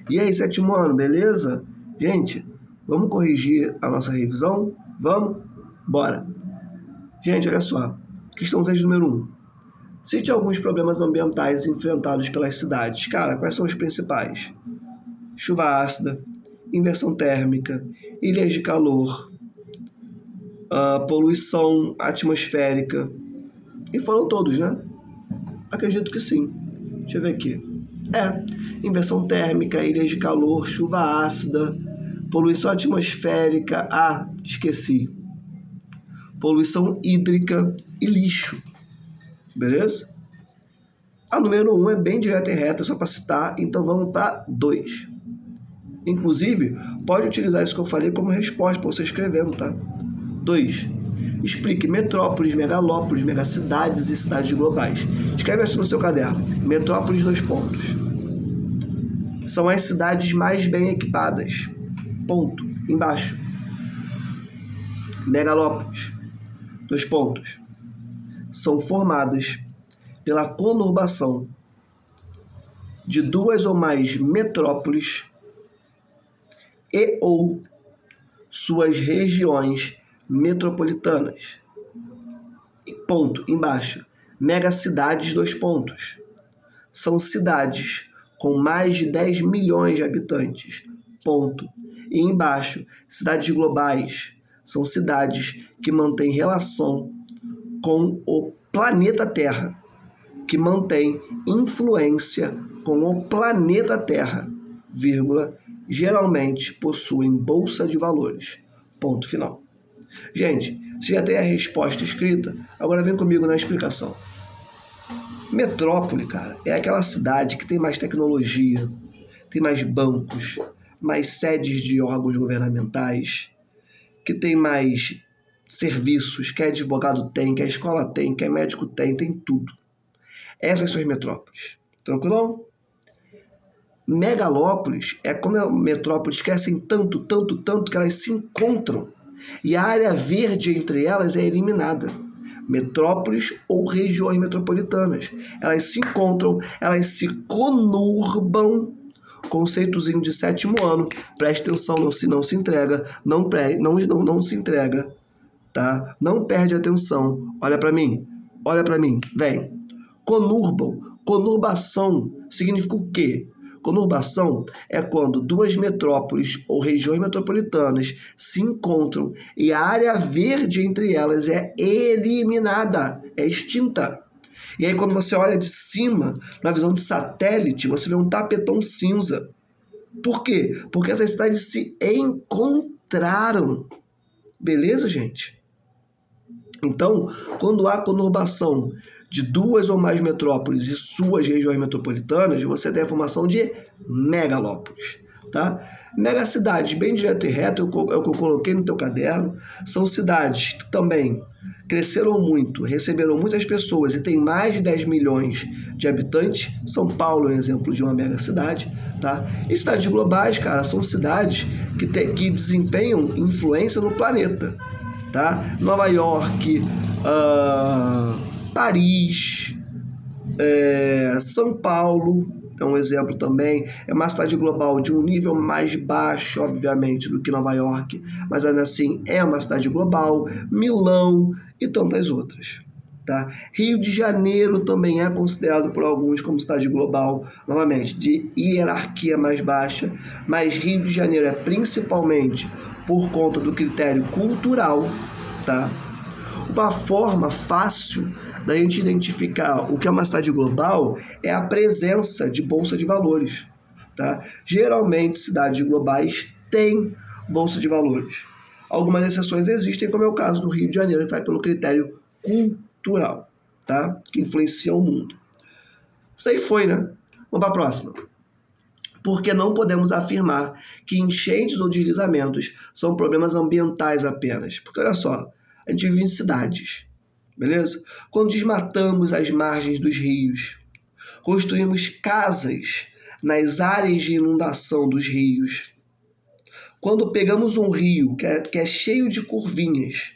E aí, sétimo ano, beleza? Gente, vamos corrigir a nossa revisão? Vamos? Bora! Gente, olha só. Questão 6 número 1. Cite alguns problemas ambientais enfrentados pelas cidades. Cara, quais são os principais? Chuva ácida, inversão térmica, ilhas de calor, poluição atmosférica. E foram todos, né? Acredito que sim. Deixa eu ver aqui. Inversão térmica, ilhas de calor, chuva ácida, poluição atmosférica, esqueci. Poluição hídrica e lixo. Beleza? A número 1 é bem direta e reta, só para citar, então vamos para 2. Inclusive, pode utilizar isso que eu falei como resposta para você escrevendo, tá? 2. Explique metrópoles, megalópolis, megacidades e cidades globais. Escreve assim no seu caderno. Metrópoles, 2 pontos. São as cidades mais bem equipadas. Ponto. Embaixo. Megalópolis, 2 pontos. São formadas pela conurbação de 2 ou mais metrópoles e ou suas regiões metropolitanas. Ponto. Embaixo. Megacidades, 2 pontos. São cidades com mais de 10 milhões de habitantes. Ponto. E embaixo, cidades globais. São cidades que mantêm relação com o planeta Terra, que mantém influência com o planeta Terra, vírgula, geralmente possuem bolsa de valores. Ponto final. Gente, você já tem a resposta escrita, agora vem comigo na explicação. Metrópole, cara, é aquela cidade que tem mais tecnologia, tem mais bancos, mais sedes de órgãos governamentais, que tem mais serviços, que advogado tem, que a escola tem, que médico tem tudo. Essas são as metrópoles. Tranquilão? Megalópolis é quando metrópoles crescem tanto que elas se encontram e a área verde entre elas é eliminada. Metrópoles ou regiões metropolitanas. Elas se encontram, elas se conurbam. Conceitozinho de 7º ano. Preste atenção, não se entrega. Não se entrega. Tá? Não perde atenção. Olha para mim. Vem. Conurbam. Conurbação significa o quê? Conurbação é quando 2 metrópoles ou regiões metropolitanas se encontram e a área verde entre elas é eliminada, é extinta. E aí quando você olha de cima, na visão de satélite, você vê um tapetão cinza. Por quê? Porque essas cidades se encontraram. Beleza, gente? Então, quando há conurbação de 2 ou mais metrópoles e suas regiões metropolitanas, você tem a formação de megalópolis, tá? Megacidades, bem direto e reto, é o que eu coloquei no teu caderno, são cidades que também cresceram muito, receberam muitas pessoas e têm mais de 10 milhões de habitantes. São Paulo é um exemplo de uma megacidade, tá? E cidades globais, cara, são cidades que desempenham influência no planeta, tá? Nova York, Paris, São Paulo é um exemplo também. É uma cidade global de um nível mais baixo, obviamente, do que Nova York, mas ainda assim é uma cidade global. Milão e tantas outras. Tá? Rio de Janeiro também é considerado por alguns como cidade global, novamente, de hierarquia mais baixa, mas Rio de Janeiro é principalmente por conta do critério cultural, tá? Uma forma fácil da gente identificar o que é uma cidade global é a presença de bolsa de valores, tá? Geralmente, cidades globais têm bolsa de valores. Algumas exceções existem, como é o caso do Rio de Janeiro, que vai pelo critério cultural, tá? Que influencia o mundo. Isso aí foi, né? Vamos para a próxima. Porque não podemos afirmar que enchentes ou deslizamentos são problemas ambientais apenas. Porque, olha só, a gente vive em cidades, beleza? Quando desmatamos as margens dos rios, construímos casas nas áreas de inundação dos rios, quando pegamos um rio que é cheio de curvinhas,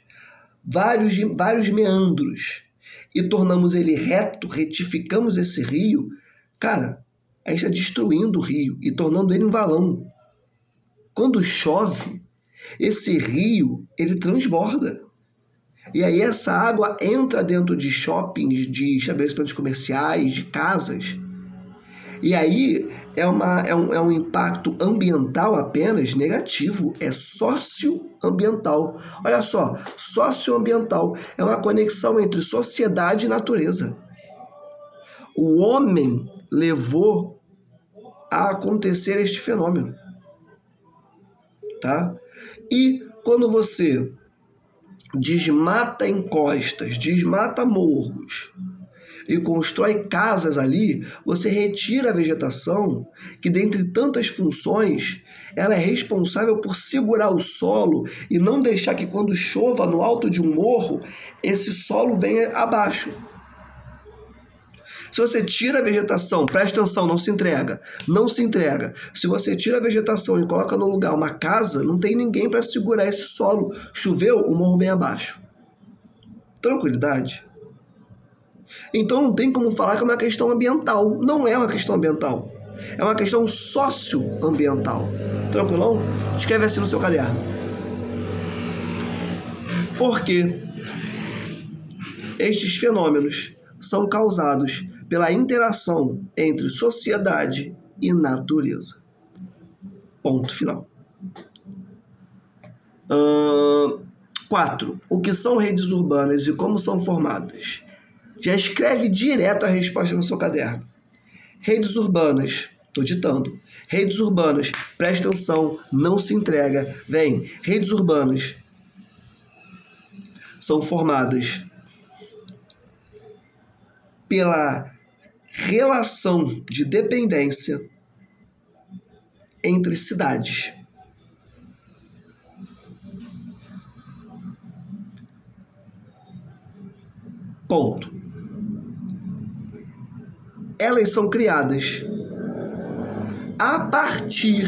vários meandros, e tornamos ele reto, retificamos esse rio, cara, a gente está destruindo o rio e tornando ele um valão. Quando chove, esse rio, ele transborda. E aí essa água entra dentro de shoppings, de estabelecimentos comerciais, de casas. E aí é um impacto ambiental apenas negativo, é socioambiental. Olha só, socioambiental é uma conexão entre sociedade e natureza. O homem levou a acontecer este fenômeno, tá? E quando você desmata encostas, desmata morros e constrói casas ali, você retira a vegetação que, dentre tantas funções, ela é responsável por segurar o solo e não deixar que, quando chova no alto de um morro, esse solo venha abaixo. Se você tira a vegetação, presta atenção, não se entrega. Se você tira a vegetação e coloca no lugar uma casa, não tem ninguém para segurar esse solo. Choveu, o morro vem abaixo. Tranquilidade? Então não tem como falar que é uma questão ambiental. Não é uma questão ambiental. É uma questão socioambiental. Tranquilão? Escreve assim no seu caderno. Porque estes fenômenos são causados pela interação entre sociedade e natureza. Ponto final. 4. O que são redes urbanas e como são formadas? Já escreve direto a resposta no seu caderno. Redes urbanas, estou ditando. Redes urbanas, presta atenção, não se entrega. Vem, redes urbanas são formadas pela relação de dependência entre cidades. Ponto. Elas são criadas a partir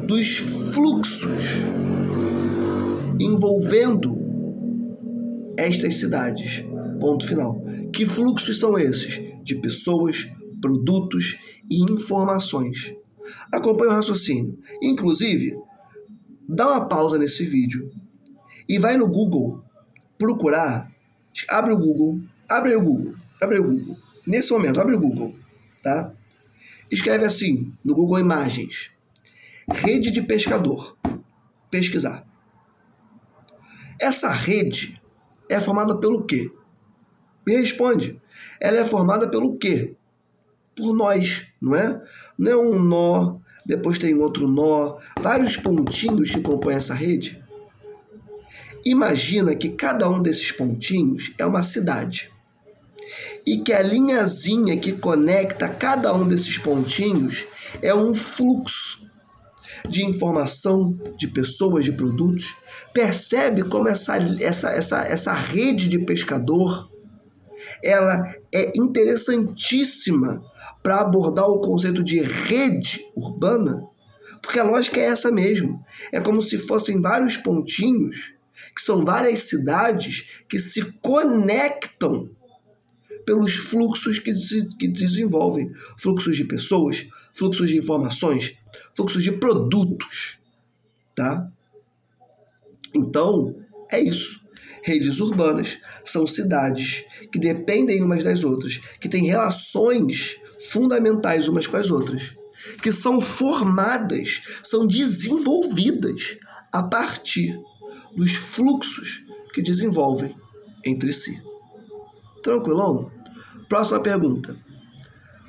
dos fluxos envolvendo estas cidades. Ponto final. Que fluxos são esses? De pessoas, produtos e informações. Acompanhe o raciocínio. Inclusive, dá uma pausa nesse vídeo e vai no Google procurar. Abre o Google. Nesse momento, abre o Google, tá? Escreve assim, no Google Imagens. Rede de pescador. Pesquisar. Essa rede é formada pelo quê? Me responde. Ela é formada pelo quê? Por nós, não é? Não é um nó, depois tem outro nó, vários pontinhos que compõem essa rede. Imagina que cada um desses pontinhos é uma cidade. E que a linhazinha que conecta cada um desses pontinhos é um fluxo de informação, de pessoas, de produtos. Percebe como essa rede de pescador, ela é interessantíssima para abordar o conceito de rede urbana, porque a lógica é essa mesmo. É como se fossem vários pontinhos, que são várias cidades que se conectam pelos fluxos que desenvolvem. Fluxos de pessoas, fluxos de informações, fluxos de produtos, tá? Então, é isso. Redes urbanas são cidades que dependem umas das outras, que têm relações fundamentais umas com as outras, que são formadas, são desenvolvidas a partir dos fluxos que desenvolvem entre si. Tranquilão? Próxima pergunta.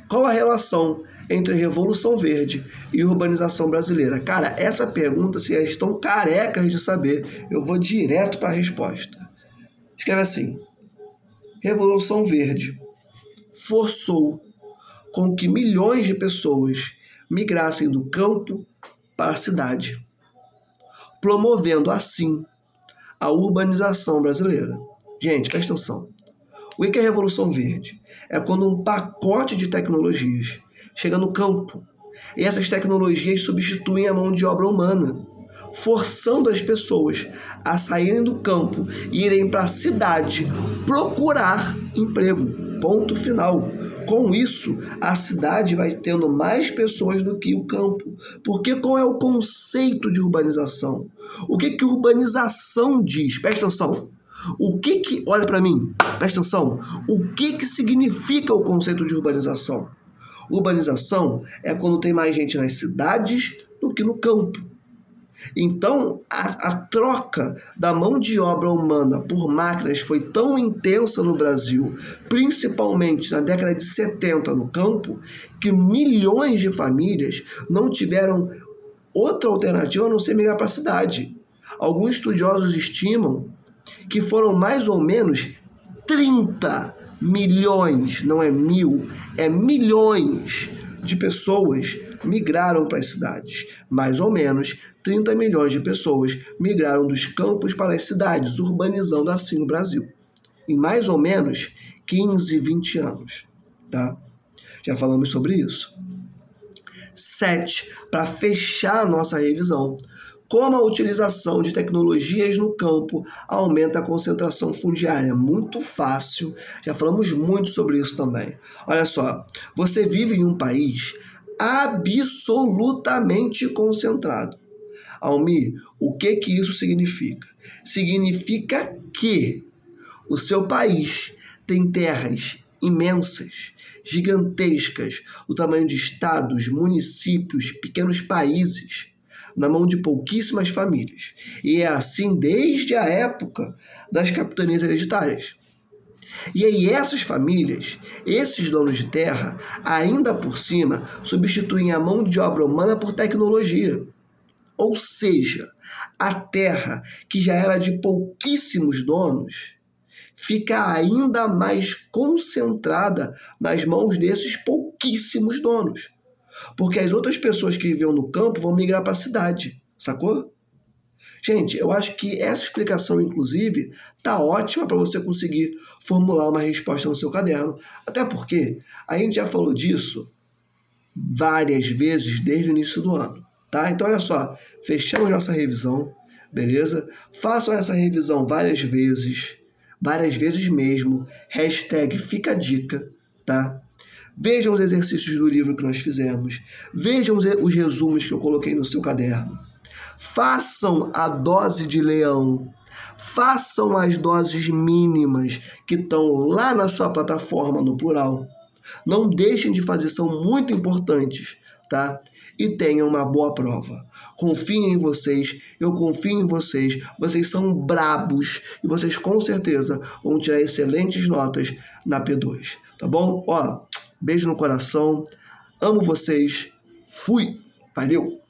Qual a relação entre a Revolução Verde e a urbanização brasileira? Cara, essa pergunta vocês estão carecas de saber. Eu vou direto para a resposta. Escreve assim. Revolução Verde forçou com que milhões de pessoas migrassem do campo para a cidade, promovendo assim a urbanização brasileira. Gente, presta atenção. O que é a Revolução Verde? É quando um pacote de tecnologias chega no campo e essas tecnologias substituem a mão de obra humana, forçando as pessoas a saírem do campo e irem para a cidade procurar emprego. Ponto final. Com isso, a cidade vai tendo mais pessoas do que o campo. Porque qual é o conceito de urbanização? O que urbanização diz? Presta atenção. Olha para mim, presta atenção. O que significa o conceito de urbanização? Urbanização é quando tem mais gente nas cidades do que no campo. Então, a troca da mão de obra humana por máquinas foi tão intensa no Brasil, principalmente na década de 70 no campo, que milhões de famílias não tiveram outra alternativa a não ser migrar para a cidade. Alguns estudiosos estimam que foram mais ou menos 30 milhões, não é mil, é milhões de pessoas migraram para as cidades. Mais ou menos 30 milhões de pessoas migraram dos campos para as cidades, urbanizando assim o Brasil. Em mais ou menos 15, 20 anos. Tá? Já falamos sobre isso. 7. Para fechar a nossa revisão. Como a utilização de tecnologias no campo aumenta a concentração fundiária? Muito fácil, já falamos muito sobre isso também. Olha só, você vive em um país absolutamente concentrado. Almir, o que isso significa? Significa que o seu país tem terras imensas, gigantescas, do tamanho de estados, municípios, pequenos países, na mão de pouquíssimas famílias. E é assim desde a época das capitanias hereditárias. E aí essas famílias, esses donos de terra, ainda por cima, substituem a mão de obra humana por tecnologia. Ou seja, a terra, que já era de pouquíssimos donos, fica ainda mais concentrada nas mãos desses pouquíssimos donos. Porque as outras pessoas que viviam no campo vão migrar para a cidade, sacou? Gente, eu acho que essa explicação, inclusive, tá ótima para você conseguir formular uma resposta no seu caderno. Até porque a gente já falou disso várias vezes desde o início do ano, tá? Então, olha só, fechamos nossa revisão, beleza? Façam essa revisão várias vezes mesmo. Hashtag fica a dica, tá? Vejam os exercícios do livro que nós fizemos. Vejam os resumos que eu coloquei no seu caderno. Façam a dose de leão. Façam as doses mínimas que estão lá na sua plataforma no plural. Não deixem de fazer, são muito importantes, tá? E tenham uma boa prova. Confiem em vocês, eu confio em vocês. Vocês são brabos e vocês com certeza vão tirar excelentes notas na P2, tá bom? Ó, beijo no coração, amo vocês, fui, valeu!